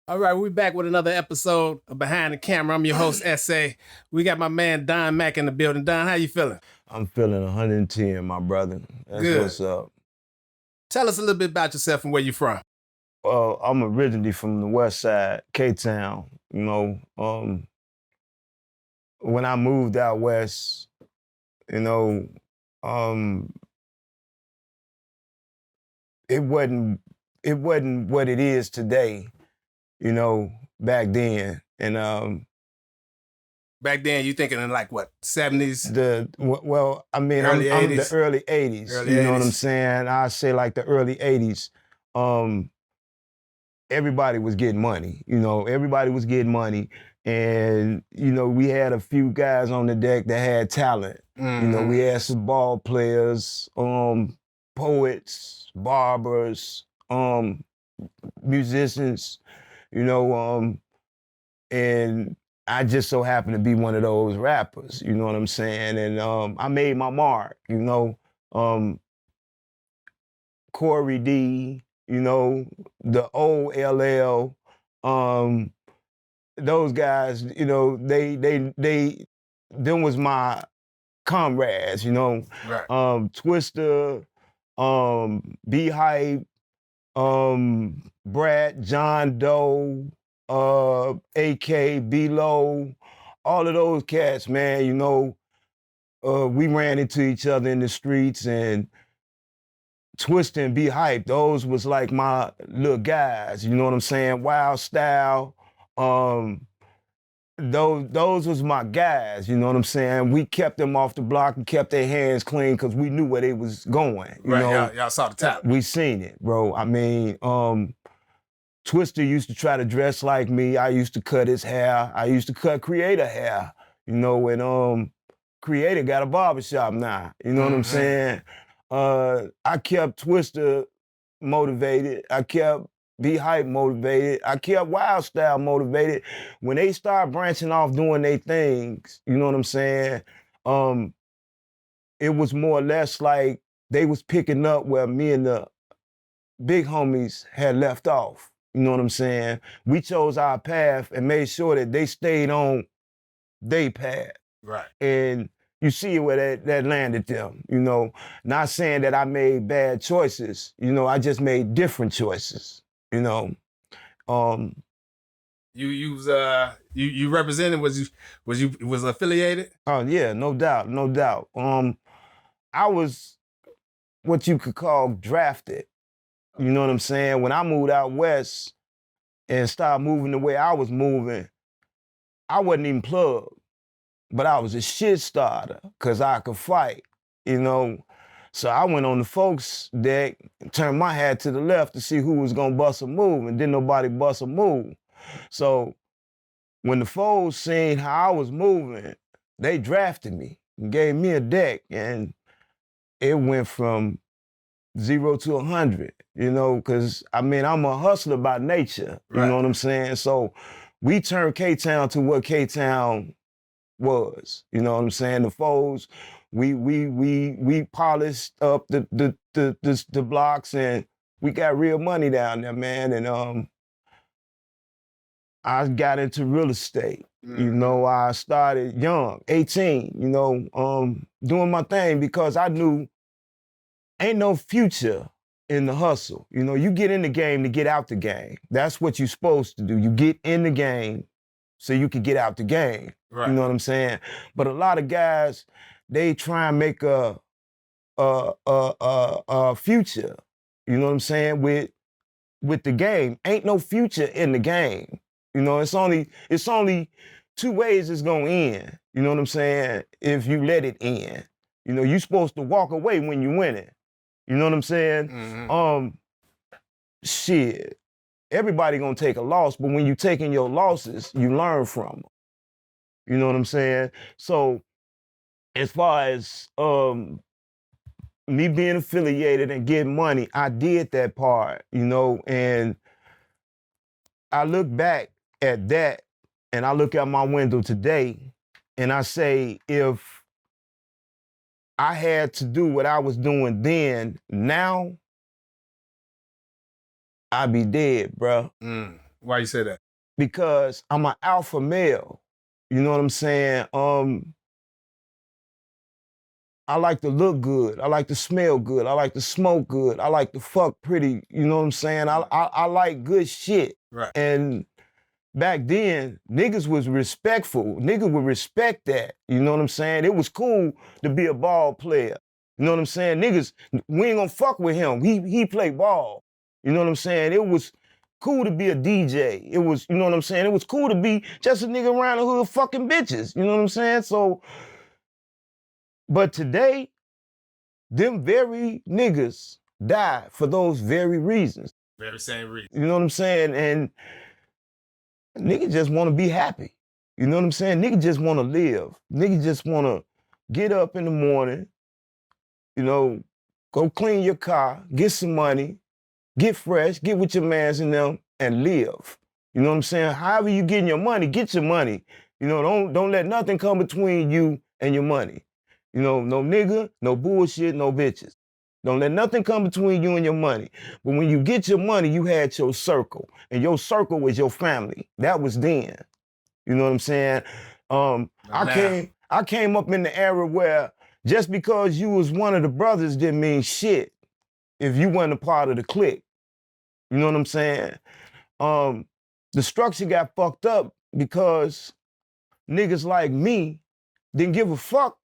All right, we're back with another episode of Behind the Camera. I'm your host, S.A. We got my man Don Mack in the building. Don, how you feeling? I'm feeling 110, my brother. That's Good. what's up. Tell us a little bit about yourself and where you're from. Well, I'm originally from the West Side, K-Town. When I moved out west, um, it wasn't what it is today, back then. And Back then, you thinking in like what, 70s? I'm the Early 80s? early 80s. Early You know what I'm 80s. saying? I say like the early 80s. Everybody was getting money. Everybody was getting money. And, we had a few guys on the deck that had talent. Mhm. We had some ball players, poets, barbers, musicians, and I just so happened to be one of those rappers, you know what I'm saying? And I made my mark, Corey D, the old LL, those guys, them was my comrades, Right. Twista, B-Hype, Brat, John Doe, AK, B-Lo, all of those cats, man, we ran into each other in the streets, and Twista and B-Hype, those was like my little guys, you know what I'm saying? Wild Style, those was my guys, you know what I'm saying? We kept them off the block and kept their hands clean because we knew where they was going. Y'all saw the talent. We seen it, bro. I mean, Twista used to try to dress like me. I used to cut his hair. I used to cut Creator hair, and Creator got a barbershop now. You know what I'm saying? I kept Twista motivated. I kept B-Hype motivated. I kept Wild Style motivated. When they start branching off doing their things, you know what I'm saying? It was more or less like they was picking up where me and the big homies had left off. You know what I'm saying? We chose our path and made sure that they stayed on their path. Right. And you see where that landed them, Not saying that I made bad choices, I just made different choices, You represented, was affiliated? Oh yeah, no doubt, no doubt. I was what you could call drafted. You know what I'm saying? When I moved out west and started moving the way I was moving, I wasn't even plugged, but I was a shit starter because I could fight, So I went on the folks deck, turned my hat to the left to see who was gonna bust a move, and didn't nobody bust a move. So when the foes seen how I was moving, they drafted me and gave me a deck, and it went from 0 to 100, because I'm a hustler by nature, you know what I'm saying? So we turned K-Town to what K-Town was, you know what I'm saying? The foes, we polished up the blocks, and we got real money down there, man. And I got into real estate. I started young, 18, doing my thing because I knew ain't no future in the hustle. You get in the game to get out the game. That's what you're supposed to do. You get in the game so you can get out the game. Right. You know what I'm saying? But a lot of guys, they try and make a future. You know what I'm saying? With the game, ain't no future in the game. It's only two ways it's gonna end. You know what I'm saying? If you let it end, you're supposed to walk away when you win it. You know what I'm saying? Shit. Everybody gonna take a loss, but when you taking your losses, you learn from them. You know what I'm saying? So as far as me being affiliated and getting money, I did that part, and I look back at that and I look out my window today and I say, if I had to do what I was doing then, now, I'd be dead, bro. Why you say that? Because I'm an alpha male. You know what I'm saying? I like to look good. I like to smell good. I like to smoke good. I like to fuck pretty. You know what I'm saying? I like good shit. Right. And back then, niggas was respectful. Niggas would respect that. You know what I'm saying? It was cool to be a ball player. You know what I'm saying? Niggas, we ain't gonna fuck with him. He play ball. You know what I'm saying? It was cool to be a DJ. It was, you know what I'm saying? It was cool to be just a nigga around the hood fucking bitches. You know what I'm saying? So, but today, them very niggas die for those very reasons. Very same reason. You know what I'm saying? And niggas just want to be happy. You know what I'm saying? Niggas just want to live. Niggas just want to get up in the morning, you know, go clean your car, get some money, get fresh, get with your mans and them, and live. You know what I'm saying? However you getting your money, get your money. You know, don't let nothing come between you and your money. You know, no nigga, no bullshit, no bitches. Don't let nothing come between you and your money. But when you get your money, you had your circle. And your circle was your family. That was then. You know what I'm saying? I came up in the era where just because you was one of the brothers didn't mean shit if you wasn't a part of the clique. You know what I'm saying? The structure got fucked up because niggas like me didn't give a fuck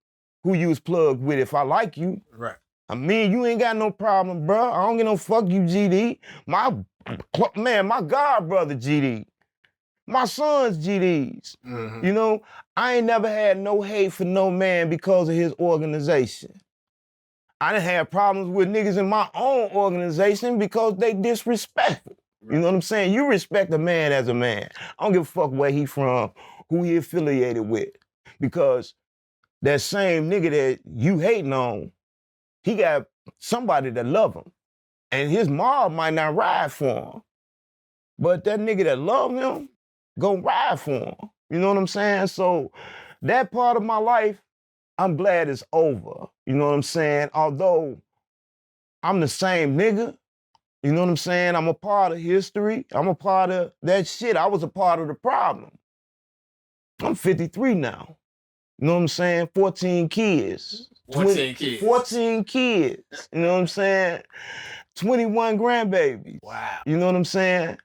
who you was plugged with. If I like you, right. I mean, you ain't got no problem, bro. I don't get no fuck you, GD. My god brother GD. My son's GDs. Mm-hmm. You know, I ain't never had no hate for no man because of his organization. I done had problems with niggas in my own organization because they disrespectful. Right. You know what I'm saying? You respect a man as a man. I don't give a fuck where he from, who he affiliated with. Because that same nigga that you hating on, he got somebody that love him. And his mom might not ride for him. But that nigga that love him, gonna ride for him. You know what I'm saying? So that part of my life, I'm glad it's over. You know what I'm saying? Although I'm the same nigga, you know what I'm saying? I'm a part of history. I'm a part of that shit. I was a part of the problem. I'm 53 now. You know what I'm saying? 14 kids. 14 kids. 14 kids. You know what I'm saying? 21 grandbabies. Wow. You know what I'm saying?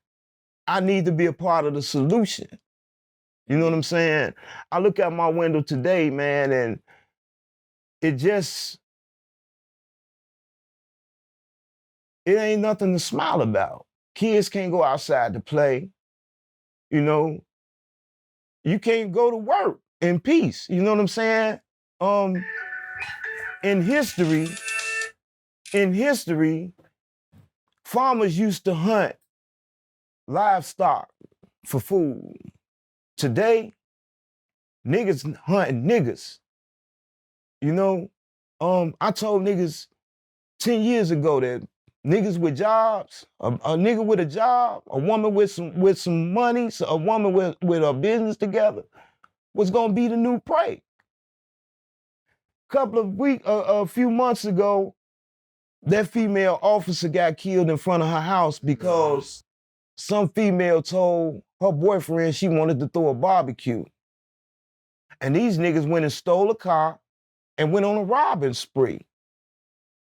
I need to be a part of the solution. You know what I'm saying? I look out my window today, man, and it ain't nothing to smile about. Kids can't go outside to play. You know, you can't go to work in peace. You know what I'm saying? In history, farmers used to hunt livestock for food. Today, niggas hunting niggas. You know, I told niggas 10 years ago that niggas with jobs, a nigga with a job, a woman with some money, so a woman with a business together, was gonna be the new prey. A few months ago, that female officer got killed in front of her house because some female told her boyfriend she wanted to throw a barbecue. And these niggas went and stole a car and went on a robbing spree.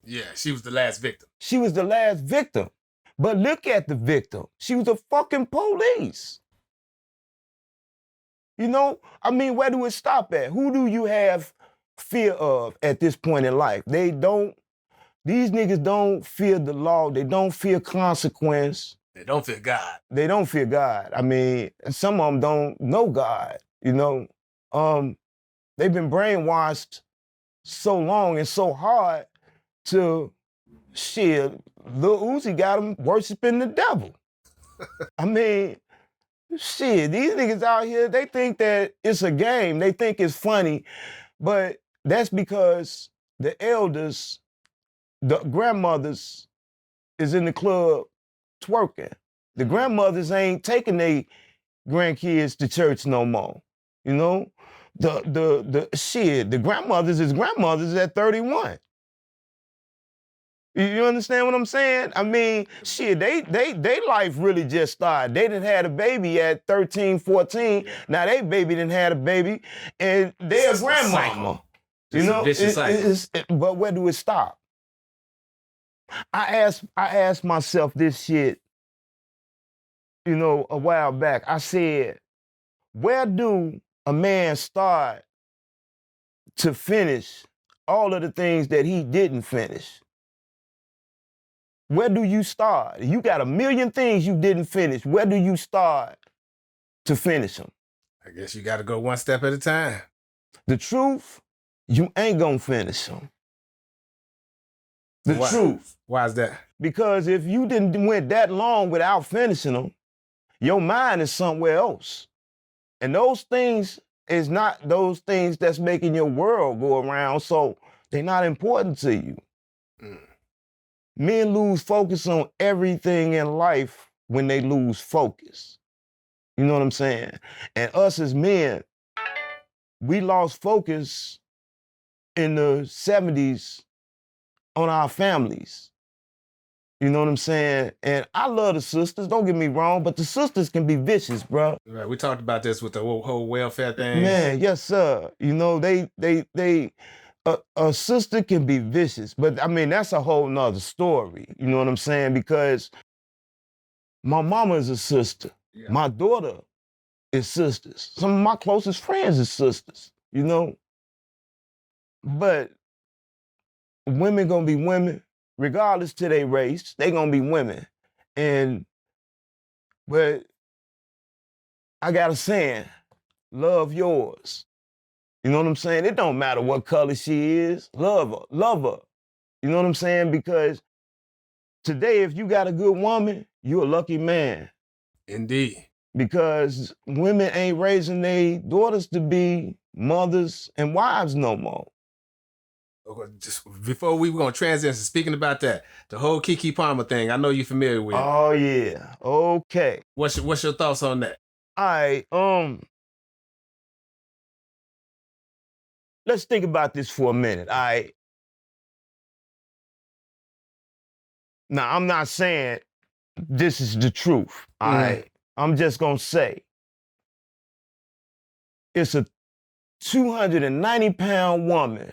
Yeah, she was the last victim. She was the last victim. But look at the victim. She was a fucking police. You know, I mean, where do it stop at? Who do you have fear of at this point in life? These niggas don't fear the law. They don't fear consequence. They don't fear God. They don't fear God. I mean, some of them don't know God, you know. They've been brainwashed so long and so hard to, shit, Lil Uzi got them worshiping the devil. I mean, shit, these niggas out here, they think that it's a game. They think it's funny, but that's because the elders, the grandmothers is in the club twerking. The grandmothers ain't taking their grandkids to church no more. You know? The grandmothers is grandmothers at 31. You understand what I'm saying? I mean, shit, they life really just started. They done had a baby at 13, 14. Now they baby done had a baby, and they're a grandmama. It's a vicious cycle. But where do it stop? I asked myself this shit, you know, a while back. I said, where do a man start to finish all of the things that he didn't finish? Where do you start? You got a million things you didn't finish. Where do you start to finish them? I guess you got to go one step at a time. The truth, you ain't gonna finish them. The truth. Why is that? Because if you didn't went that long without finishing them, your mind is somewhere else. And those things is not those things that's making your world go around, so they're not important to you. Mm. Men lose focus on everything in life when they lose focus. You know what I'm saying? And us as men, we lost focus in the 70s on our families. You know what I'm saying? And I love the sisters, don't get me wrong, but the sisters can be vicious, bro. Right, we talked about this with the whole welfare thing. Man, yes, sir. You know, a sister can be vicious, but I mean, that's a whole nother story. You know what I'm saying? Because my mama is a sister. Yeah. My daughter is sisters. Some of my closest friends is sisters, you know? But women gonna be women, regardless to their race, they gonna be women. But I got a saying, love yours. You know what I'm saying? It don't matter what color she is. Love her. You know what I'm saying? Because today, if you got a good woman, you're a lucky man. Indeed. Because women ain't raising their daughters to be mothers and wives no more. Okay, just before we're going to transition, speaking about that, the whole KeKe Palmer thing, I know you're familiar with it. Oh, yeah. Okay. What's your thoughts on that? All right. Let's think about this for a minute, all right? Now, I'm not saying this is the truth, all right? I'm just gonna say it's a 290-pound woman.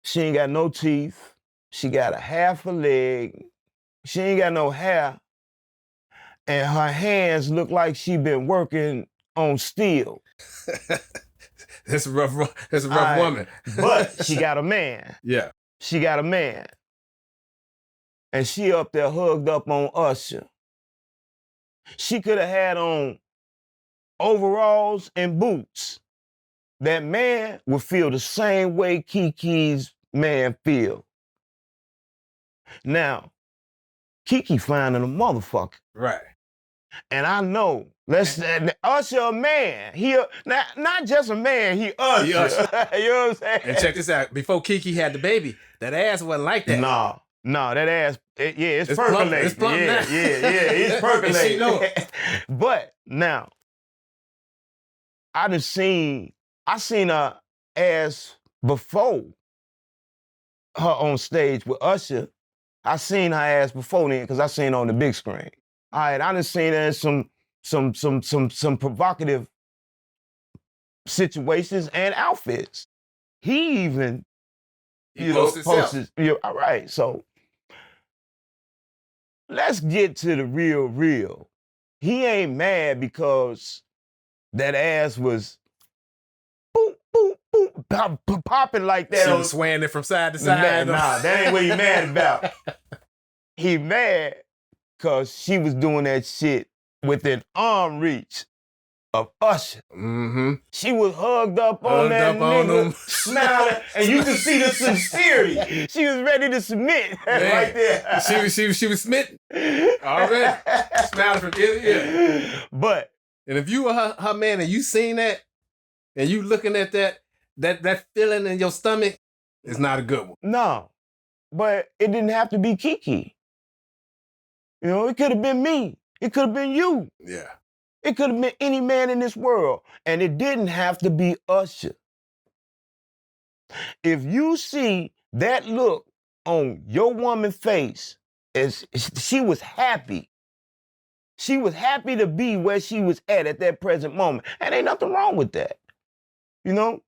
She ain't got no teeth. She got a half a leg. She ain't got no hair. And her hands look like she been working on steel. It's a rough woman. But she got a man. Yeah. She got a man. And she up there hugged up on Usher. She could have had on overalls and boots. That man would feel the same way KeKe's man feel. Now, KeKe finding a motherfucker. Right. And I know, Usher a man. He not just a man, he Usher. You know what I'm saying? And check this out. Before KeKe had the baby, that ass wasn't like that. No, that ass, it's percolating. It's plump now. It's percolating. And she know it. But now, I seen her ass before her on stage with Usher. I seen her ass before then because I seen her on the big screen. All right, I done seen her in some provocative situations and outfits. He even, posted. All right, so let's get to the real. He ain't mad because that ass was boop, boop, boop, popping like that. She was swaying it from side to side. Nah, that ain't what he mad about. He mad because she was doing that shit within arm reach of Usher. Mm-hmm. She was hugged up on that nigga, smiling, and you could see the sincerity. She was ready to submit right there. She was smitten already, smiling from ear to ear. But and if you were her man and you seen that, and you looking at that feeling in your stomach, it's not a good one. No, but it didn't have to be KeKe. You know, it could have been me. It could have been you. Yeah. It could have been any man in this world. And it didn't have to be Usher. If you see that look on your woman's face is she was happy. She was happy to be where she was at that present moment. And ain't nothing wrong with that. You know?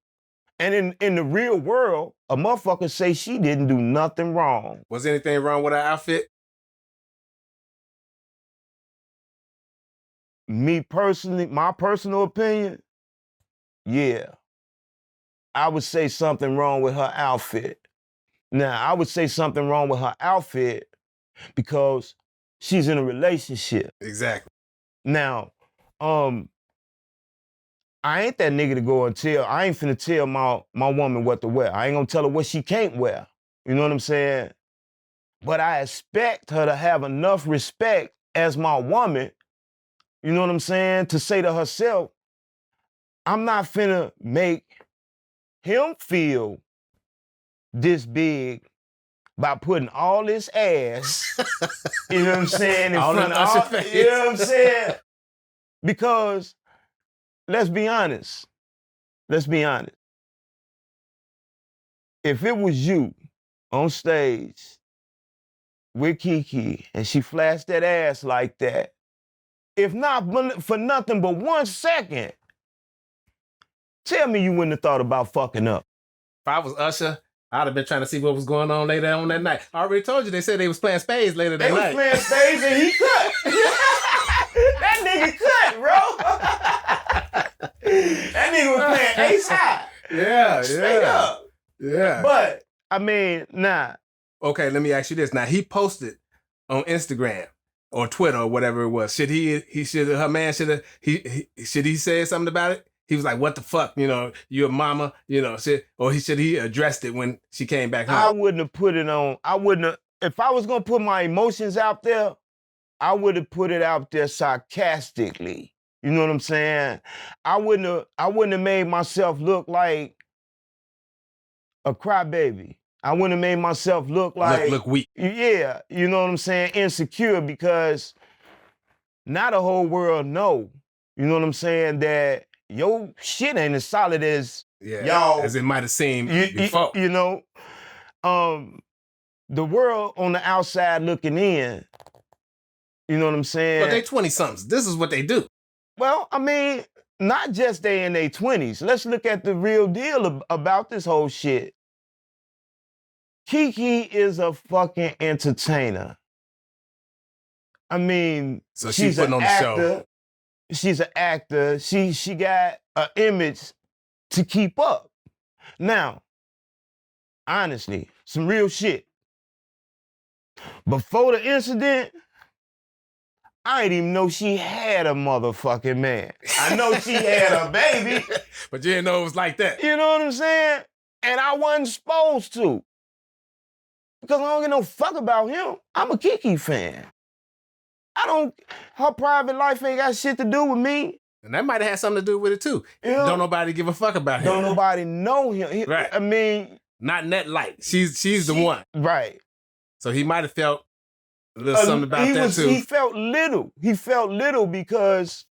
And in the real world, a motherfucker say she didn't do nothing wrong. Was anything wrong with her outfit? Me personally, my personal opinion, yeah. I would say something wrong with her outfit. Now, I would say something wrong with her outfit because she's in a relationship. Exactly. Now, I ain't that nigga to go and tell. I ain't finna tell my woman what to wear. I ain't gonna tell her what she can't wear. You know what I'm saying? But I expect her to have enough respect as my woman, you know what I'm saying, to say to herself, I'm not finna make him feel this big by putting all this ass, you know what I'm saying, in all front of Usher all, face. you know what I'm saying? Because, let's be honest. If it was you on stage with KeKe and she flashed that ass like that, if not for nothing but 1 second, tell me you wouldn't have thought about fucking up. If I was Usher, I'd have been trying to see what was going on later on that night. I already told you they said they was playing spades later that night. They was playing spades and he cut. That nigga cut, bro. That nigga was playing ace high. Yeah, Straight up. Yeah. But, I mean, nah. Okay, let me ask you this. Now, he posted on Instagram or Twitter or whatever it was. Should he say something about it? He was like, what the fuck, you know, you're a mama, you know, should he addressed it when she came back home? I wouldn't have put it on, if I was gonna put my emotions out there, I would have put it out there sarcastically. You know what I'm saying? I wouldn't have made myself look like a crybaby. I wouldn't have made myself look like look weak. Yeah, you know what I'm saying? Insecure, because now the whole world know, you know what I'm saying, that your shit ain't as solid as y'all, as it might have seemed before. You know, the world on the outside looking in, you know what I'm saying? But they 20-somethings. This is what they do. Well, I mean, not just they in their 20s. Let's look at the real deal about this whole shit. KeKe is a fucking entertainer. I mean, so she's putting on the show. She's an actor. She got an image to keep up. Now, honestly, some real shit. Before the incident, I didn't even know she had a motherfucking man. I know she had a baby. But you didn't know it was like that. You know what I'm saying? And I wasn't supposed to. Because I don't give no fuck about him. I'm a KeKe fan. Her private life ain't got shit to do with me. And that might have had something to do with it too. You know? Don't nobody give a fuck about him. Don't nobody know him. Right. I mean. Not in that light. She's the one. Right. So he might have felt a little something about that too. He felt little. He felt little because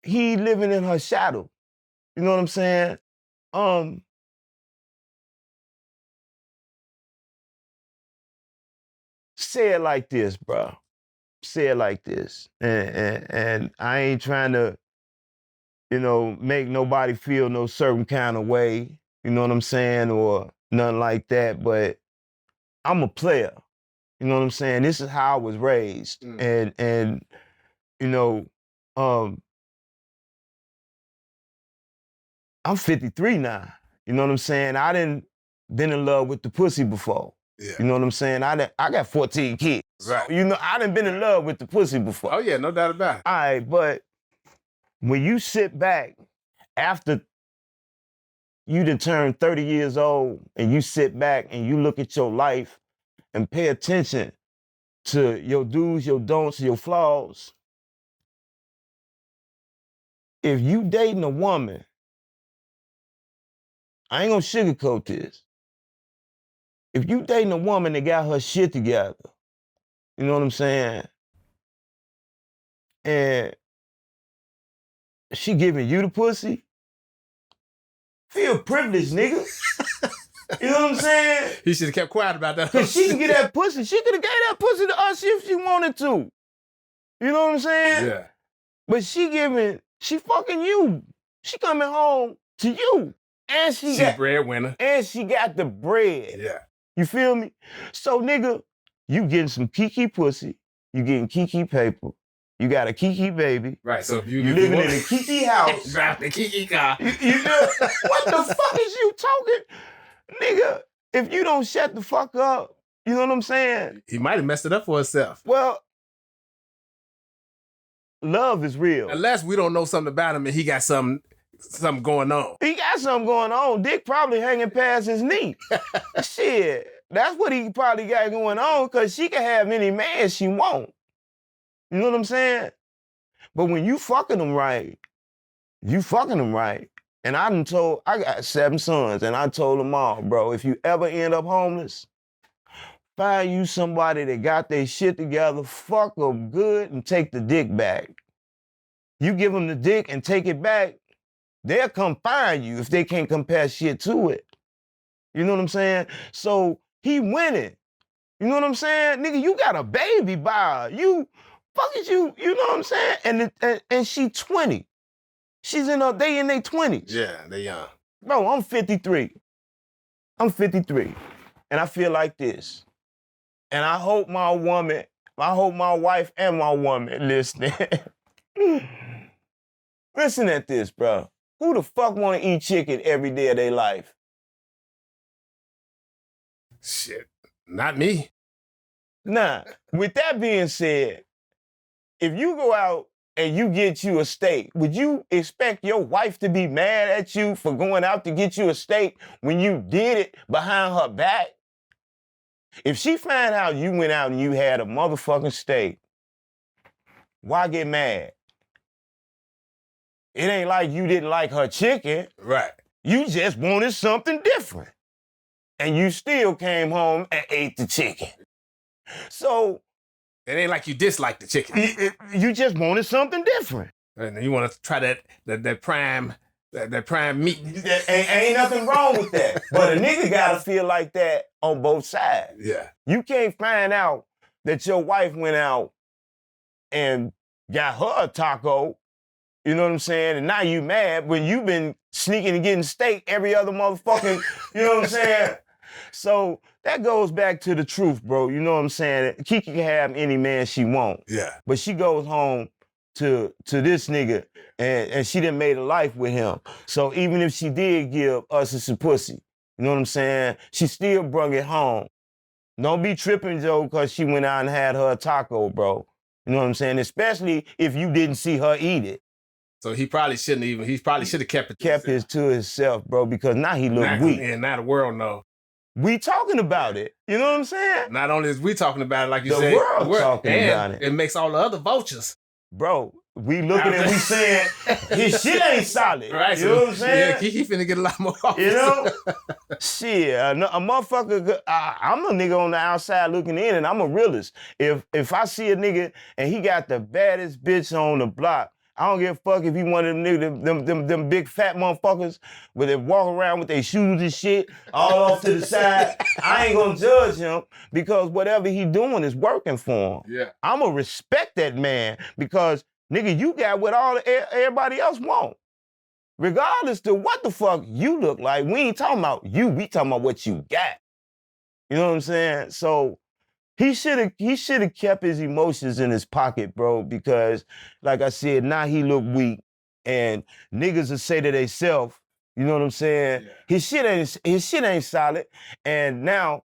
he living in her shadow. You know what I'm saying? Say it like this, bro. Say it like this. And I ain't trying to, you know, make nobody feel no certain kind of way, you know what I'm saying, or nothing like that, but I'm a player. You know what I'm saying? This is how I was raised. And you know, I'm 53 now. You know what I'm saying? I didn't been in love with the pussy before. Yeah. You know what I'm saying? I got 14 kids. Right. You know, I done been in love with the pussy before. Oh yeah, no doubt about it. All right, but when you sit back after you done turned 30 years old and you sit back and you look at your life and pay attention to your do's, your don'ts, your flaws, if you dating a woman, I ain't gonna sugarcoat this. If you dating a woman that got her shit together, you know what I'm saying? And she giving you the pussy, feel privileged, nigga. You You know what I'm saying? He should have kept quiet about that. Cause she can get that pussy. She could have gave that pussy to us if she wanted to. You know what I'm saying? Yeah. But she fucking you. She coming home to you. And She's a breadwinner. And she got the bread. Yeah. You feel me? So nigga, you getting some KeKe pussy. You getting KeKe paper. You got a KeKe baby. Right. So if you living in a KeKe house. Drive the KeKe car. You know what the fuck is you talking? Nigga, if you don't shut the fuck up, you know what I'm saying? He might have messed it up for himself. Well, love is real. Unless we don't know something about him and he got something going on. He got something going on. Dick probably hanging past his knee. Shit, that's what he probably got going on, because she can have any man she want. You know what I'm saying? But when you fucking them right, you fucking them right. And I got 7 sons, and I told them all, bro, if you ever end up homeless, find you somebody that got their shit together, fuck them good, and take the dick back. You give them the dick and take it back, they'll come find you if they can't compare shit to it. You know what I'm saying? So he winning. You know what I'm saying? Nigga, you got a baby by her. You know what I'm saying? And she 20. They in their 20s. Yeah, they young. Bro, I'm 53. And I feel like this. And I hope my wife and my woman listening. Listen at this, bro. Who the fuck want to eat chicken every day of their life? Shit, not me. Nah, with that being said, if you go out and you get you a steak, would you expect your wife to be mad at you for going out to get you a steak when you did it behind her back? If she find out you went out and you had a motherfucking steak, why get mad? It ain't like you didn't like her chicken. Right. You just wanted something different. And you still came home and ate the chicken. So it ain't like you dislike the chicken. You just wanted something different. And you want to try that prime meat. Ain't nothing wrong with that. But a nigga gotta feel like that on both sides. Yeah. You can't find out that your wife went out and got her a taco, you know what I'm saying? And now you mad when you been sneaking and getting steak every other motherfucking, you know what I'm saying? So that goes back to the truth, bro. You know what I'm saying? KeKe can have any man she want. Yeah. But she goes home to this nigga and she done made a life with him. So even if she did give us some pussy, you know what I'm saying? She still brung it home. Don't be tripping, Joe, because she went out and had her a taco, bro. You know what I'm saying? Especially if you didn't see her eat it. So he probably should have kept it to himself, bro, because now he look weak. And now the world know. We talking about it. You know what I'm saying? Not only is we talking about it, like you said. The world talking about it. It makes all the other vultures. Bro, we looking and we saying, his shit ain't solid. Right. You know what I'm saying? Yeah, KeKe finna get a lot more offers. You know? Shit, a motherfucker, I'm a nigga on the outside looking in, and I'm a realist. If I see a nigga and he got the baddest bitch on the block, I don't give a fuck if he one of them niggas, them big fat motherfuckers where they walk around with their shoes and shit all off to the side. I ain't gonna judge him because whatever he doing is working for him. Yeah. I'm gonna respect that man because, nigga, you got what everybody else want. Regardless to what the fuck you look like, we ain't talking about you, we talking about what you got. You know what I'm saying? So he should have kept his emotions in his pocket, bro, because, like I said, now he look weak, and niggas will say to themselves, you know what I'm saying? Yeah. His shit ain't solid, and now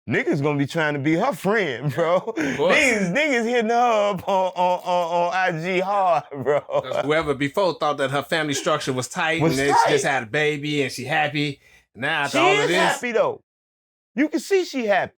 niggas gonna be trying to be her friend, bro. Niggas hitting her up on IG hard, bro. Whoever before thought that her family structure was tight, and then she just had a baby and she happy. Now after all of this, she is happy though. You can see she happy.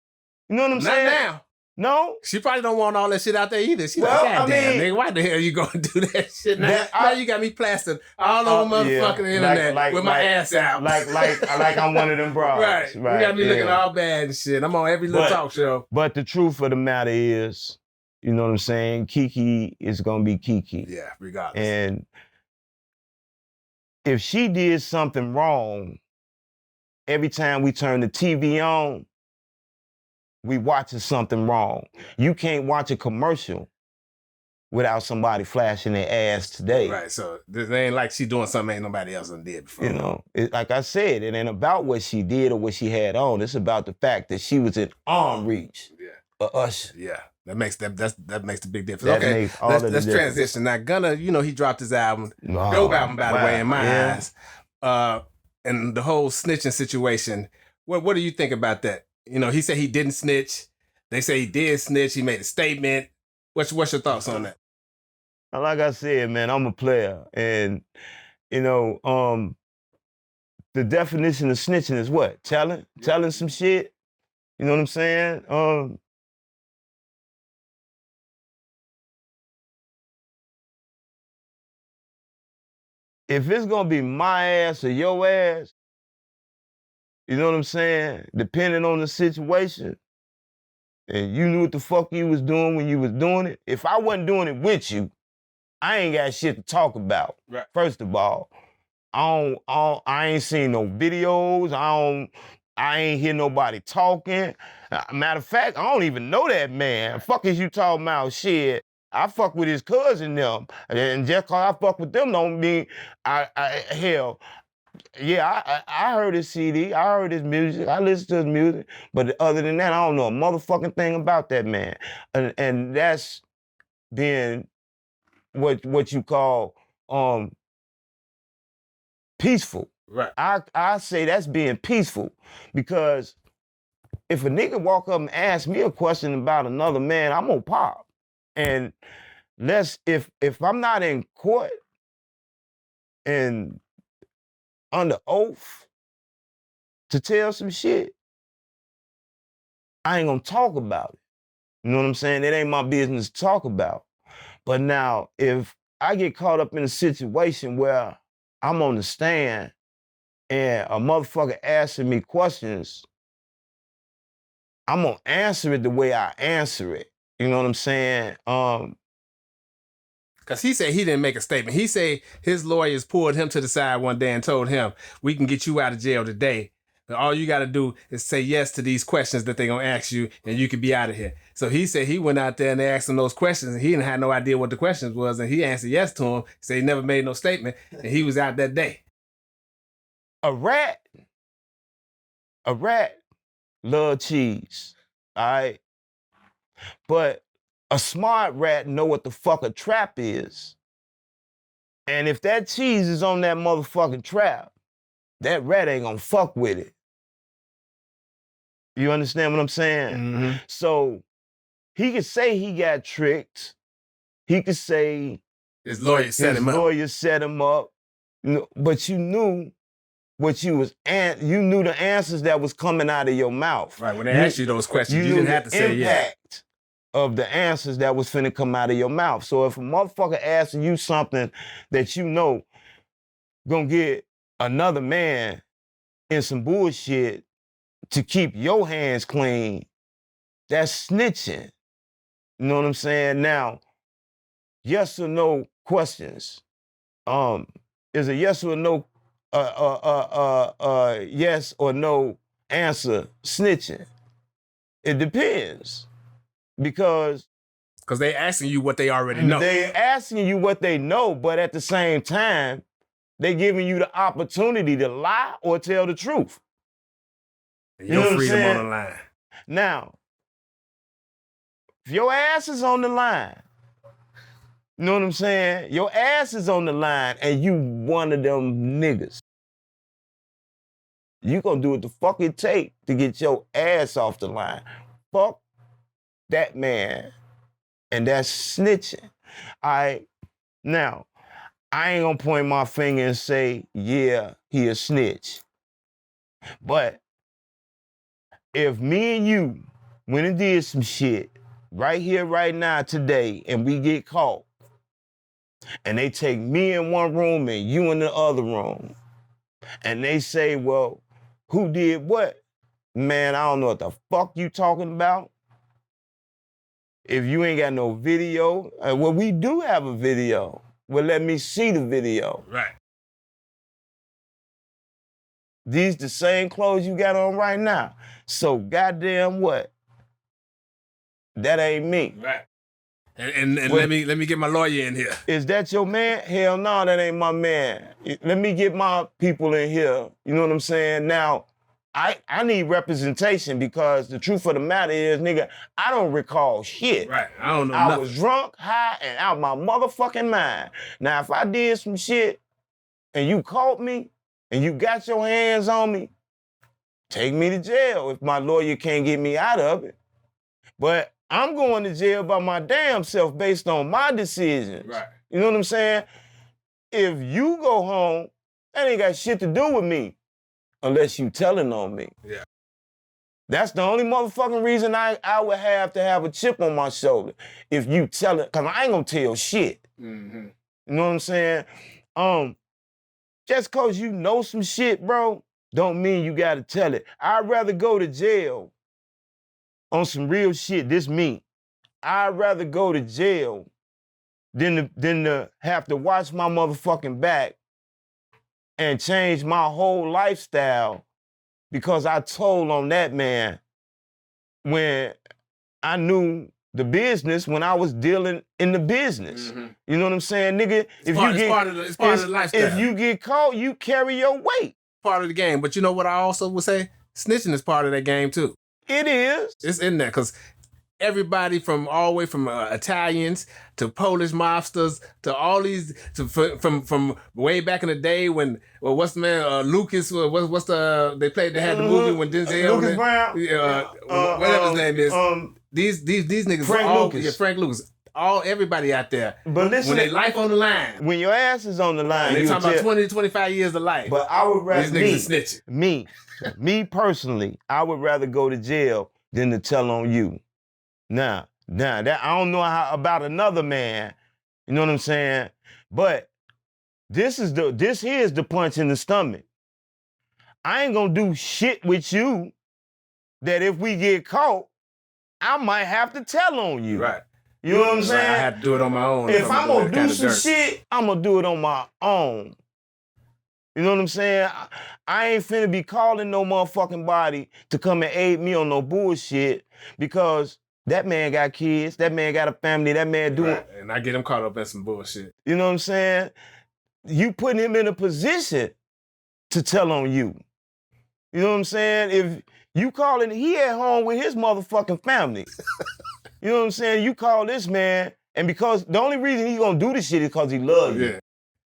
You know what I'm saying? Not now. No? She probably don't want all that shit out there either. She like, God damn, nigga, why the hell you gonna do that shit now? Now you got me plastered all over motherfucking internet with my ass out. Like I'm one of them bros. Right. You got me looking all bad and shit. I'm on every little talk show. But the truth of the matter is, you know what I'm saying? KeKe is gonna be KeKe. Yeah, regardless. And if she did something wrong, every time we turn the TV on, we watching something wrong. You can't watch a commercial without somebody flashing their ass today. Right, so this ain't like she doing something ain't nobody else done did before. You know, like I said, it ain't about what she did or what she had on. It's about the fact that she was in arm reach of Usher. Yeah, that makes the big difference. That makes all of the let's difference. transition. Now, Gunna, you know, he dropped his album, dope album, by the way, in my eyes. And the whole snitching situation, what do you think about that? You know, he said he didn't snitch. They say he did snitch. He made a statement. What's your thoughts on that? Like I said, man, I'm a player. And, you know, the definition of snitching is what? Telling some shit. You know what I'm saying? If it's gonna be my ass or your ass, you know what I'm saying? Depending on the situation, and you knew what the fuck you was doing when you was doing it. If I wasn't doing it with you, I ain't got shit to talk about. Right. First of all, I ain't seen no videos. I ain't hear nobody talking. Matter of fact, I don't even know that man. Fuck is you talking about? Shit, I fuck with his cousin them, and just cause I fuck with them don't mean hell. Yeah, I heard his CD, I heard his music, I listened to his music, but other than that, I don't know a motherfucking thing about that man, and that's being what you call peaceful. Right. I say that's being peaceful, because if a nigga walk up and ask me a question about another man, I'm gonna pop. And if I'm not in court and under oath to tell some shit, I ain't gonna talk about it. You know what I'm saying? It ain't my business to talk about. But now, if I get caught up in a situation where I'm on the stand and a motherfucker asking me questions, I'm gonna answer it the way I answer it. You know what I'm saying? Because he said he didn't make a statement. He said his lawyers pulled him to the side one day and told him, we can get you out of jail today. But all you got to do is say yes to these questions that they're going to ask you, and you can be out of here. So he said he went out there and they asked him those questions, and he didn't have no idea what the questions was, and he answered yes to them. He said he never made no statement, and he was out that day. A rat love cheese, all right? But a smart rat know what the fuck a trap is. And if that cheese is on that motherfucking trap, that rat ain't gonna fuck with it. You understand what I'm saying? Mm-hmm. So he could say he got tricked. He could say his lawyer set him up. But you knew what you knew the answers that was coming out of your mouth. Right, when they asked you those questions, you didn't have to say yes. Of the answers that was finna come out of your mouth. So if a motherfucker asking you something that you know gonna get another man in some bullshit to keep your hands clean, that's snitching. You know what I'm saying? Now, yes or no questions. Is a yes or no yes or no answer snitching? It depends. Because they asking you what they already know. They asking you what they know, but at the same time, they giving you the opportunity to lie or tell the truth. Your freedom on the line. Now, if your ass is on the line, you know what I'm saying? Your ass is on the line and you one of them niggas. You gonna do what the fuck it take to get your ass off the line. Fuck that man. And that's snitching. All right. Now, I ain't gonna point my finger and say, yeah, he a snitch. But if me and you went and did some shit right here, right now, today, and we get caught, and they take me in one room and you in the other room, and they say, well, who did what? Man, I don't know what the fuck you talking about. If you ain't got no video, well, we do have a video. Well, let me see the video. Right. These the same clothes you got on right now. So goddamn what? That ain't me. Right. And let me get my lawyer in here. Is that your man? Hell no, that ain't my man. Let me get my people in here. You know what I'm saying? Now, I need representation because the truth of the matter is, nigga, I don't recall shit. Right. I don't know I nothing. was drunk, high, and out my motherfucking mind. Now, if I did some shit and you caught me and you got your hands on me, take me to jail if my lawyer can't get me out of it. But I'm going to jail by my damn self based on my decisions. Right. You know what I'm saying? If you go home, that ain't got shit to do with me unless you telling on me. Yeah. That's the only motherfucking reason I would have to have a chip on my shoulder. If you tell it, because I ain't going to tell shit. Mm-hmm. You know what I'm saying? Just because you know some shit, bro, don't mean you got to tell it. I'd rather go to jail on some real shit, this me. I'd rather go to jail than to have to watch my motherfucking back and change my whole lifestyle because I told on that man when I knew the business, when I was dealing in the business. Mm-hmm. You know what I'm saying, nigga? It's part of the lifestyle. If you get caught, you carry your weight. Part of the game. But you know what I also would say? Snitching is part of that game too. It is. It's in there because everybody from all the way from Italians to Polish mobsters to all these from way back in the day when what's the man Lucas what's the they had the movie when Denzel Lucas Brown whatever his name is these niggas Frank Lucas everybody out there but listen, when their life on the line, when your ass is on the line, they talking about 20 to 25 years of life. But I would rather these niggas are snitching. Me personally, I would rather go to jail than to tell on you. Now that I don't know about another man, you know what I'm saying? But this here is the punch in the stomach. I ain't gonna do shit with you that if we get caught, I might have to tell on you. Right. You know what I'm saying? I have to do it on my own. If I'm gonna do some shit, I'm gonna do it on my own. You know what I'm saying? I ain't finna be calling no motherfucking body to come and aid me on no bullshit because that man got kids, that man got a family, that man doing... Right. And I get him caught up in some bullshit. You know what I'm saying? You putting him in a position to tell on you. You know what I'm saying? If you calling, he at home with his motherfucking family. You know what I'm saying? You call this man, and because the only reason he gonna do this shit is because he love you. Yeah.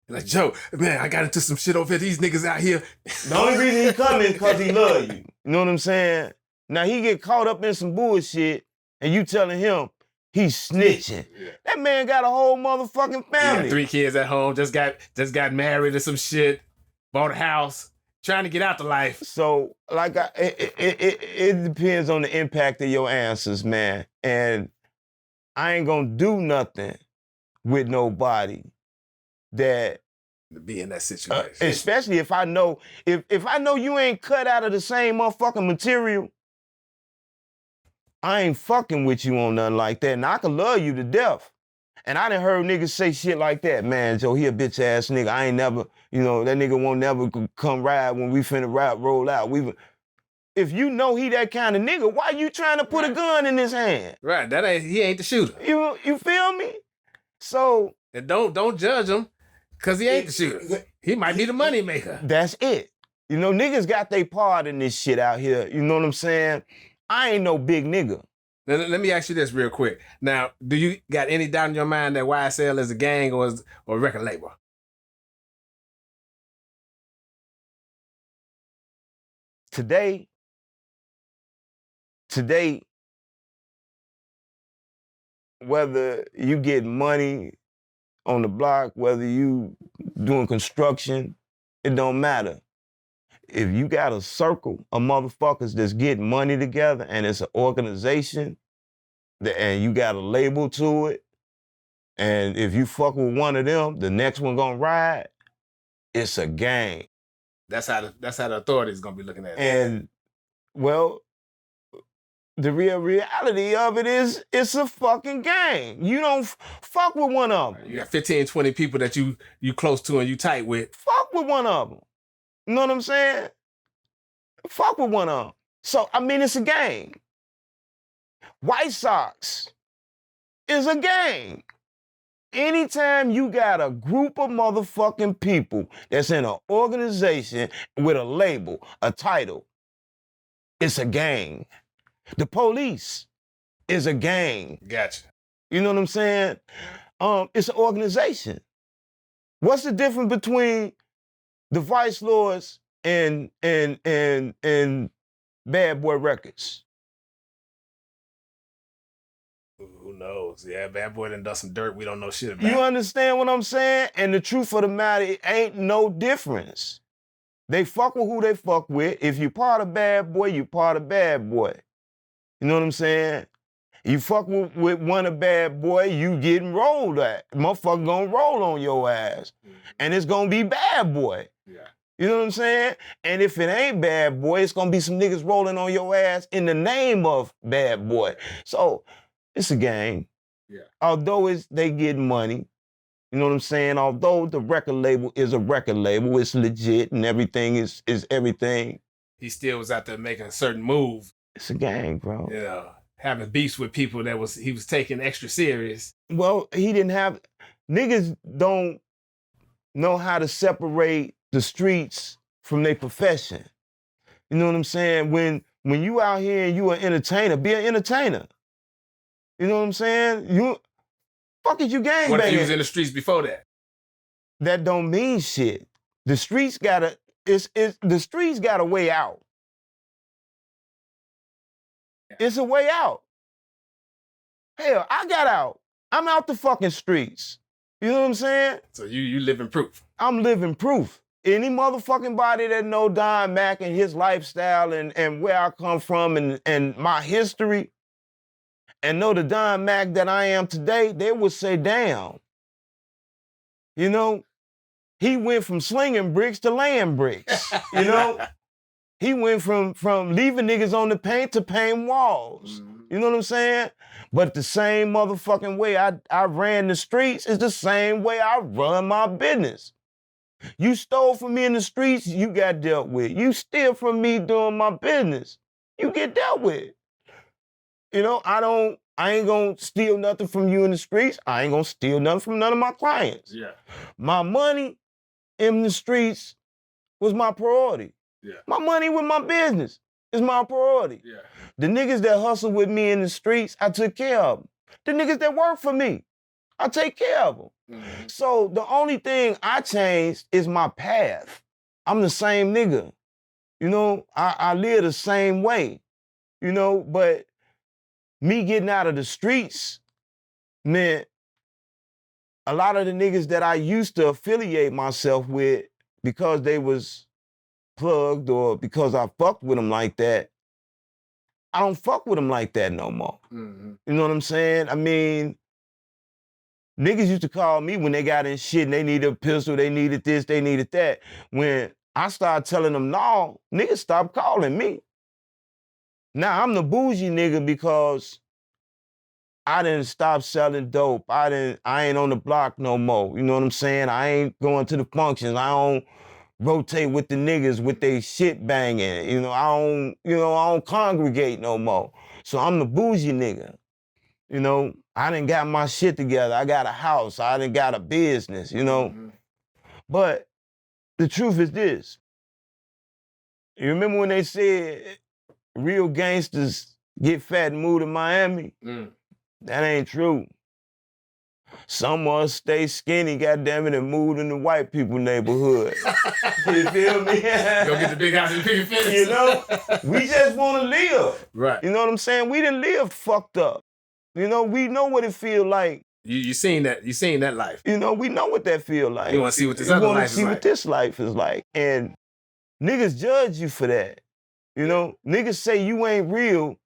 Like, Joe, man, I got into some shit over here. These niggas out here. The only reason he coming is because he love you. You know what I'm saying? Now he get caught up in some bullshit, and you telling him he's snitching. Yeah. That man got a whole motherfucking family. 3 kids at home, just got married or some shit, bought a house, trying to get out the life. So, like, it depends on the impact of your answers, man. And I ain't gonna do nothing with nobody that to be in that situation. Especially if I know if I know you ain't cut out of the same motherfucking material, I ain't fucking with you on nothing like that. And I can love you to death. And I done heard niggas say shit like that. Man, Joe, he a bitch ass nigga. I ain't never, that nigga won't never come ride when we finna roll out. If you know he that kind of nigga, why you trying to put a gun in his hand? Right, he ain't the shooter. You feel me? So... And don't judge him. Because he ain't the shooter. He might be the money maker. That's it. Niggas got their part in this shit out here. You know what I'm saying? I ain't no big nigga. Now, let me ask you this real quick. Now, do you got any doubt in your mind that YSL is a gang or a record label? Today, whether you get money on the block, whether you doing construction, it don't matter. If you got a circle of motherfuckers that's getting money together and it's an organization and you got a label to it, and if you fuck with one of them, the next one gonna ride, it's a gang. That's how the authorities gonna be looking at it. And, well, the real reality of it is it's a fucking gang. You don't fuck with one of them. You got 15, 20 people that you close to and you tight with. Fuck with one of them. You know what I'm saying? Fuck with one of them. So, I mean, it's a gang. White Sox is a gang. Anytime you got a group of motherfucking people that's in an organization with a label, a title, it's a gang. The police is a gang. Gotcha. You know what I'm saying? It's an organization. What's the difference between the Vice Lords and Bad Boy Records? Who knows? Yeah, Bad Boy done some dirt we don't know shit about. You understand what I'm saying? And the truth of the matter, it ain't no difference. They fuck with who they fuck with. If you part of Bad Boy, you part of Bad Boy. You know what I'm saying? You fuck with one of Bad Boy, you getting rolled at. Motherfucker gonna roll on your ass. And it's gonna be Bad Boy. Yeah. You know what I'm saying? And if it ain't Bad Boy, it's gonna be some niggas rolling on your ass in the name of Bad Boy. So it's a gang. Yeah. Although they getting money, you know what I'm saying? Although the record label is a record label, it's legit and everything is everything. He still was out there making a certain move. It's a gang, bro. You know, having beefs with people he was taking extra serious. Well, niggas don't know how to separate the streets from their profession. You know what I'm saying? When you out here and you an entertainer, be an entertainer. You know what I'm saying? Fuck is you gangbanging? What if he was in the streets before that? That don't mean shit. The streets got a way out. Yeah. It's a way out. Hell, I got out. I'm out the fucking streets. You know what I'm saying? So you living proof. I'm living proof. Any motherfucking body that know Don Mack and his lifestyle and where I come from and my history, and know the Don Mack that I am today, they would say, damn. You know, he went from slinging bricks to laying bricks. You know? He went from leaving niggas on the paint to painting walls. Mm-hmm. You know what I'm saying? But the same motherfucking way I ran the streets is the same way I run my business. You stole from me in the streets, you got dealt with. You steal from me doing my business, you get dealt with. You know, I ain't gonna steal nothing from you in the streets. I ain't gonna steal nothing from none of my clients. Yeah. My money in the streets was my priority. Yeah. My money with my business is my priority. Yeah. The niggas that hustle with me in the streets, I took care of them. The niggas that work for me, I take care of them. Mm-hmm. So the only thing I changed is my path. I'm the same nigga. You know, I live the same way. You know, but me getting out of the streets meant a lot of the niggas that I used to affiliate myself with because they was plugged or because I fucked with them like that, I don't fuck with them like that no more. Mm-hmm. You know what I'm saying? I mean, niggas used to call me when they got in shit and they needed a pistol, they needed this, they needed that. When I started telling them no, niggas stopped calling me. Now I'm the bougie nigga because I didn't stop selling dope. I ain't on the block no more. You know what I'm saying? I ain't going to the functions. I don't rotate with the niggas with they shit banging. You know, I don't congregate no more. So I'm the bougie nigga. You know, I done got my shit together. I got a house. I done got a business, you know. Mm-hmm. But the truth is this. You remember when they said real gangsters get fat and move to Miami? Mm. That ain't true. Some of us stay skinny, goddammit, and move in the white people neighborhood. You feel me? Go get the big house and the big fence. You know? We just want to live. Right. You know what I'm saying? We done lived fucked up. You know, we know what it feel like. You seen that life. You know, we know what that feel like. You want to see what this other life is like. You want to see what this life is like. And niggas judge you for that. You know, niggas say you ain't real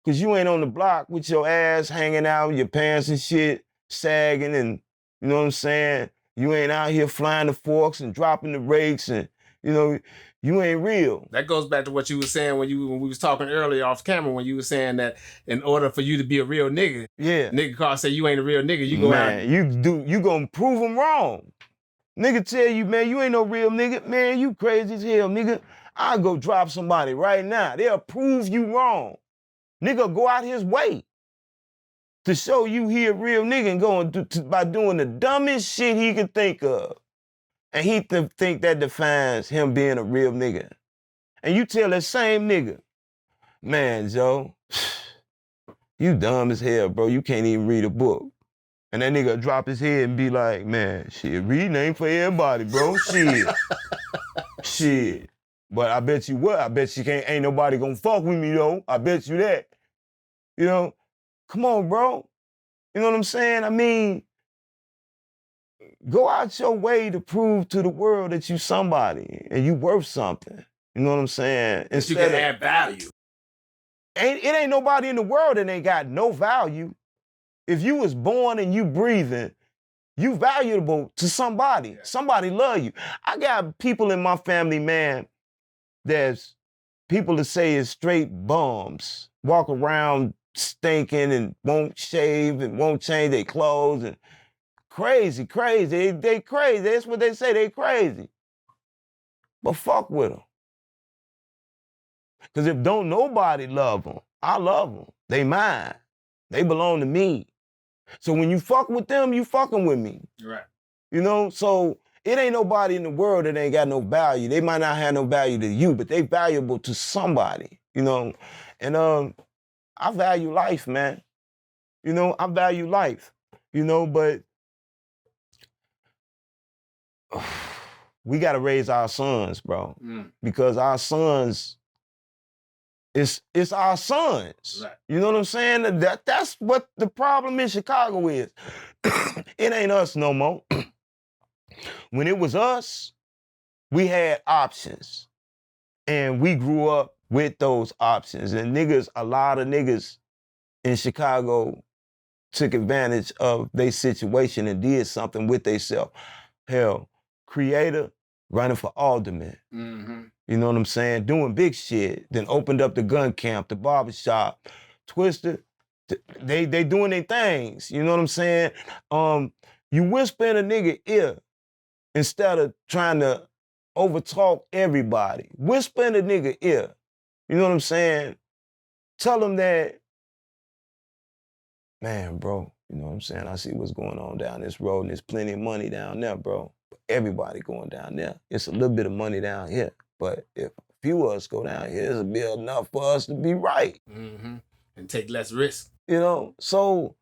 because you ain't on the block with your ass hanging out, your pants and shit sagging, and you know what I'm saying? You ain't out here flying the forks and dropping the rakes, and you know, you ain't real. That goes back to what you were saying when we was talking earlier off camera, when you were saying that in order for you to be a real nigga, nigga Carl say you ain't a real nigga, you go out. You gonna prove them wrong. Nigga tell you, man, you ain't no real nigga. Man, you crazy as hell, nigga. I'll go drop somebody right now. They'll prove you wrong. Nigga go out his way to show you he a real nigga and going by doing the dumbest shit he could think of. And he think that defines him being a real nigga. And you tell that same nigga, man, Joe, you dumb as hell, bro. You can't even read a book. And that nigga drop his head and be like, man, shit, reading ain't for everybody, bro. Shit. Shit. But I bet you what? I bet you ain't nobody gonna fuck with me, though. I bet you that. You know? Come on, bro. You know what I'm saying? I mean, go out your way to prove to the world that you somebody and you worth something. You know what I'm saying? That you can add value. It ain't nobody in the world that ain't got no value. If you was born and you breathing, you valuable to somebody. Yeah. Somebody love you. I got people in my family, man, there's people that say is straight bums, walk around stinking and won't shave and won't change their clothes and crazy. They crazy. That's what they say, they crazy. But fuck with them. Because if don't nobody love them, I love them. They mine. They belong to me. So when you fuck with them, you fucking with me. Right. You know, so it ain't nobody in the world that ain't got no value. They might not have no value to you, but they valuable to somebody, you know. And I value life, man. You know, I value life, you know, but we got to raise our sons, bro. Because our sons, it's our sons. Right. You know what I'm saying? That's what the problem in Chicago is. It ain't us no more. When it was us, we had options. And we grew up with those options. And a lot of niggas in Chicago took advantage of their situation and did something with themselves. Hell, Creator running for alderman. Mm-hmm. You know what I'm saying? Doing big shit. Then opened up the gun camp, the barbershop. Twista, they doing their things. You know what I'm saying? You whisper in a nigga ear instead of trying to overtalk everybody. Whisper in a nigga ear. You know what I'm saying? Tell them that, man, bro, you know what I'm saying? I see what's going on down this road and there's plenty of money down there, bro. Everybody going down there. It's a little bit of money down here. But if a few of us go down here, it'll be enough for us to be right. Mm-hmm. And take less risk. You know, so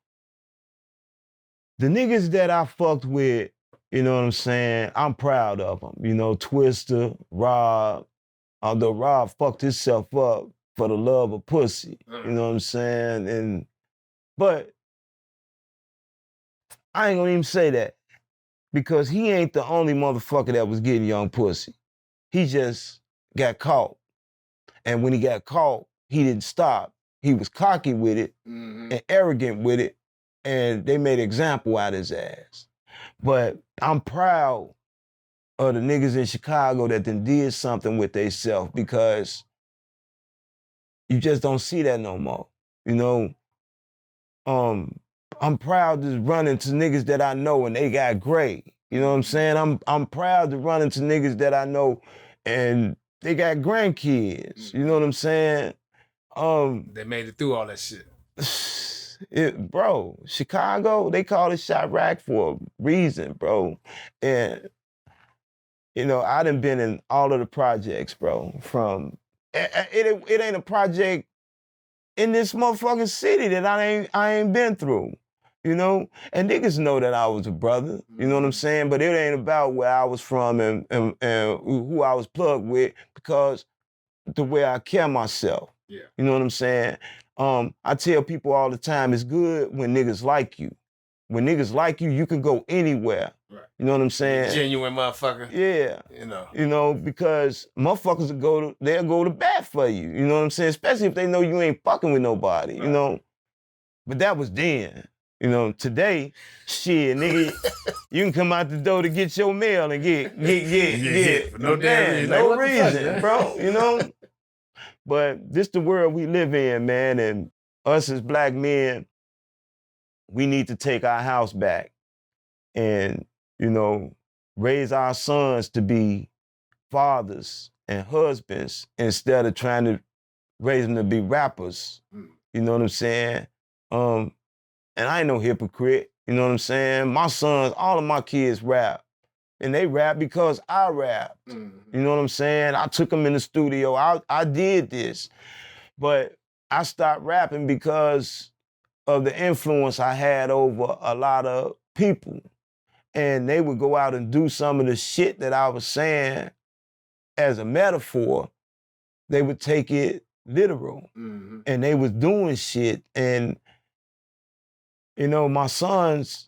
the niggas that I fucked with, you know what I'm saying, I'm proud of them. You know, Twista, Rob, although Rob fucked himself up for the love of pussy. You know what I'm saying? But I ain't gonna even say that because he ain't the only motherfucker that was getting young pussy. He just got caught. And when he got caught, he didn't stop. He was cocky with it and arrogant with it, and they made an example out of his ass. But I'm proud of the niggas in Chicago that done did something with themselves because you just don't see that no more. You know, I'm proud to run into niggas that I know and they got great. You know what I'm saying? I'm proud to run into niggas that I know and they got grandkids. You know what I'm saying? They made it through all that shit. Bro, Chicago, they call it Chirac for a reason, bro. And, you know, I done been in all of the projects, bro. It ain't a project in this motherfucking city that I ain't been through, you know? And niggas know that I was a brother, you know what I'm saying? But it ain't about where I was from and who I was plugged with because the way I carry myself. Yeah. You know what I'm saying? I tell people all the time, it's good when niggas like you. When niggas like you, you can go anywhere. Right. You know what I'm saying? Genuine motherfucker. Yeah. You know, because motherfuckers they'll go to bat for you. You know what I'm saying? Especially if they know you ain't fucking with nobody, you know? But that was then. You know, today, shit, nigga, you can come out the door to get your mail and get for no damn reason. No Like, reason, bro, you know? But this the world we live in, man, and us as black men, we need to take our house back and, you know, raise our sons to be fathers and husbands instead of trying to raise them to be rappers. You know what I'm saying? And I ain't no hypocrite. You know what I'm saying? My sons, all of my kids rap. And they rap because I rap. You know what I'm saying? I took them in the studio. I did this. But I stopped rapping because of the influence I had over a lot of people. And they would go out and do some of the shit that I was saying as a metaphor. They would take it literal. And they was doing shit. And, you know, my sons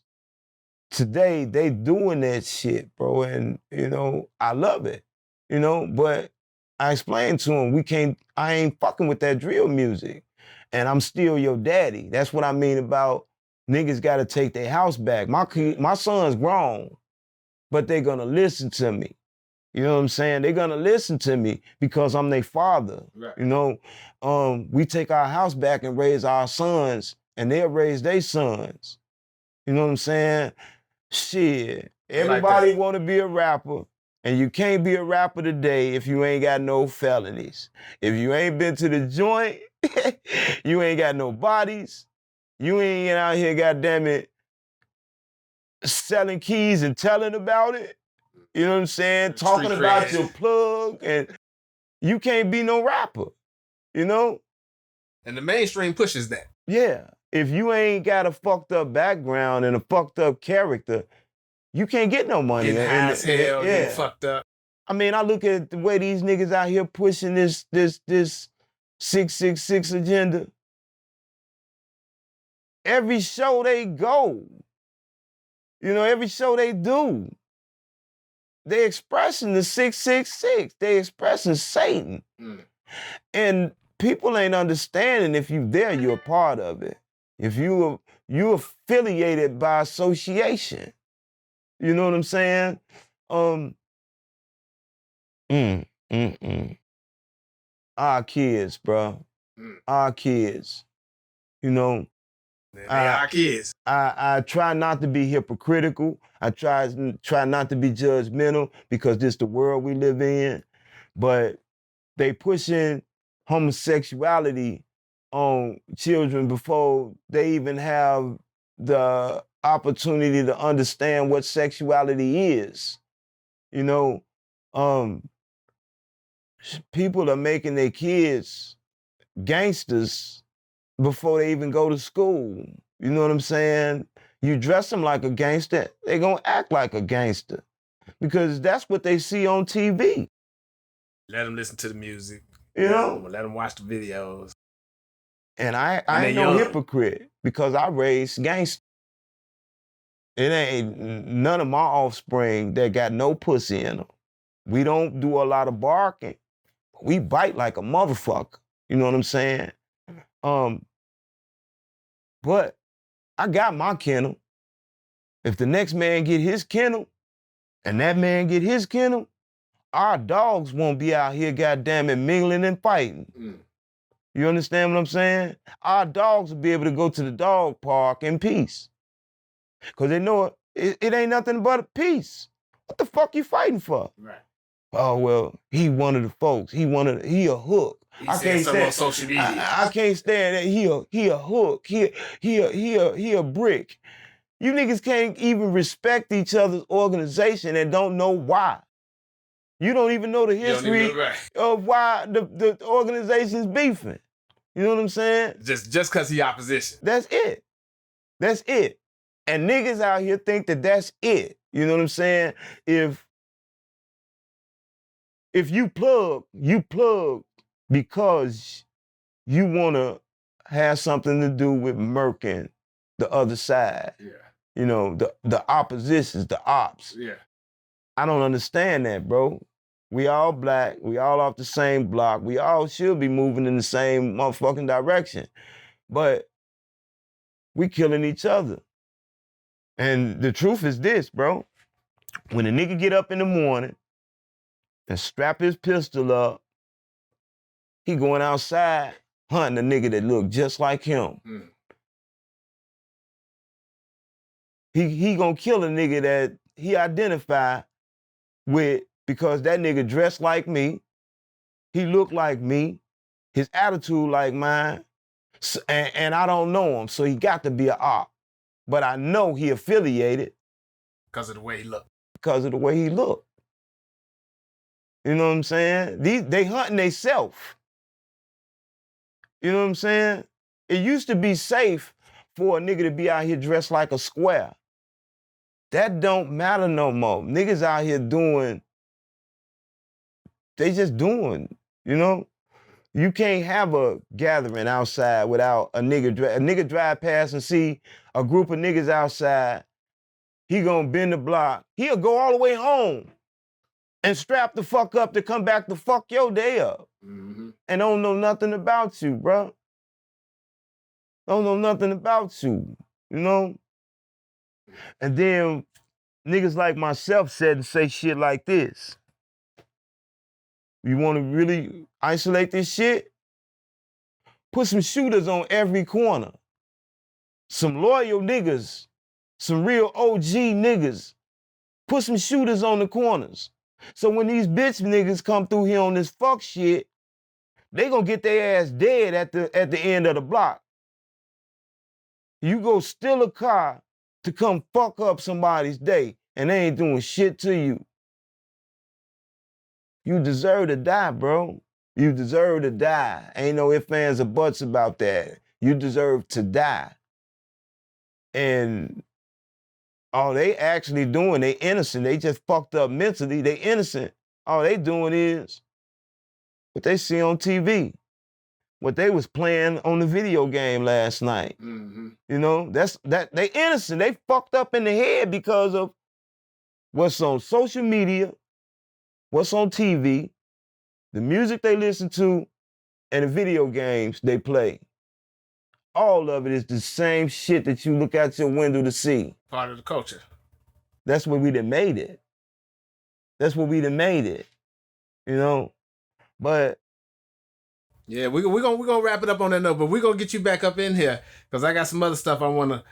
today, they doing that shit, bro. And, you know, I love it, you know, but I explained to them, I ain't fucking with that drill music. And I'm still your daddy. That's what I mean about niggas gotta take their house back. My son's grown, but they gonna listen to me. You know what I'm saying? They're gonna listen to me because I'm their father. Right. You know, we take our house back and raise our sons, and they'll raise their sons. You know what I'm saying? Shit, everybody like want to be a rapper, and you can't be a rapper today if you ain't got no felonies. If you ain't been to the joint, you ain't got no bodies, you ain't out here, goddamn it, selling keys and telling about it. You know what I'm saying? Talking about your plug, and you can't be no rapper, you know? And the mainstream pushes that. Yeah. If you ain't got a fucked up background and a fucked up character, you can't get no money. Getting high as hell, getting fucked up. I mean, I look at the way these niggas out here pushing this 666 agenda. Every show they go, you know, every show they do, they expressing the 666. They expressing Satan. And people ain't understanding if you there, you're a part of it. If you affiliated by association. You know what I'm saying? Our kids, bro. Our kids. You know. They our kids. I try not to be hypocritical. I try not to be judgmental because this the world we live in. But they pushing homosexuality on children before they even have the opportunity to understand what sexuality is. You know, people are making their kids gangsters before they even go to school. You know what I'm saying? You dress them like a gangster, they're gonna act like a gangster because that's what they see on TV. Let them listen to the music. You know? Let them watch the videos. And I ain't no hypocrite because I raised gangsters. It ain't none of my offspring that got no pussy in them. We don't do a lot of barking. We bite like a motherfucker. You know what I'm saying? But I got my kennel. If the next man get his kennel and that man get his kennel, our dogs won't be out here, goddamn it, mingling and fighting. You understand what I'm saying? Our dogs will be able to go to the dog park in peace. Because they know it ain't nothing but a peace. What the fuck you fighting for? Right. Oh, well, he one of the folks. He a hook. I can't stand on social media. I can't stand that. He a hook. He a brick. You niggas can't even respect each other's organization and don't know why. You don't even know the history of why the organization's beefing. You know what I'm saying? Just because he opposition. That's it. That's it. And niggas out here think that that's it. You know what I'm saying? If you plug because you want to have something to do with murking the other side. Yeah. You know, the oppositions, the ops. Yeah. I don't understand that, bro. We all black. We all off the same block. We all should be moving in the same motherfucking direction. But we killing each other. And the truth is this, bro. When a nigga get up in the morning and strap his pistol up, he going outside hunting a nigga that look just like him. He gonna kill a nigga that he identify with because that nigga dressed like me, He looked like me. His attitude like mine. And I don't know him, so he got to be an op. But I know he affiliated. Because of the way he looked. Because of the way he looked. You know what I'm saying? They hunting theyself. You know what I'm saying? It used to be safe for a nigga to be out here dressed like a square. That don't matter no more. Niggas out here doing, they just doing, you know? You can't have a gathering outside without a nigga drive past and see a group of niggas outside. He gonna bend the block. He'll go all the way home and strap the fuck up to come back to fuck your day up. Mm-hmm. And don't know nothing about you, bro. Don't know nothing about you, you know? And then niggas like myself said and say shit like this. You wanna really isolate this shit? Put some shooters on every corner. Some loyal niggas, some real OG niggas. Put some shooters on the corners. So when these bitch niggas come through here on this fuck shit, they gonna get their ass dead at the end of the block. You go steal a car to come fuck up somebody's day, and they ain't doing shit to you. You deserve to die, bro. You deserve to die. Ain't no ifs, ands, or buts about that. You deserve to die. And all they actually doing, they innocent. They just fucked up mentally. They innocent. All they doing is what they see on TV, what they was playing on the video game last night. Mm-hmm. You know, they innocent. They fucked up in the head because of what's on social media, what's on TV, the music they listen to, and the video games they play. All of it is the same shit that you look out your window to see. Part of the culture. That's where we done made it. That's where we done made it. You know? But yeah, we're gonna wrap it up on that note, but we're gonna get you back up in here because I got some other stuff I wanna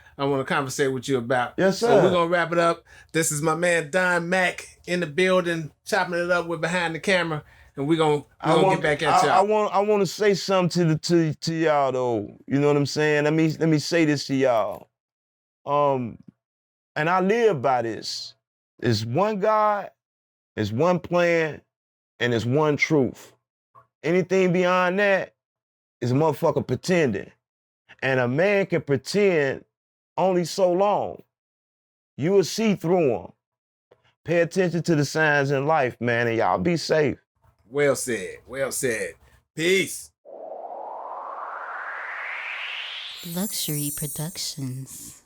conversate with you about. Yes, sir. So we're gonna wrap it up. This is my man Don Mac in the building, chopping it up with behind the camera, and we're gonna get back at y'all. I want to say something to y'all though. You know what I'm saying? Let me say this to y'all. And I live by this. It's one God, it's one plan, and it's one truth. Anything beyond that is a motherfucker pretending. And a man can pretend only so long. You will see through them. Pay attention to the signs in life, man, and y'all be safe. Well said. Well said. Peace. Luxury Productions.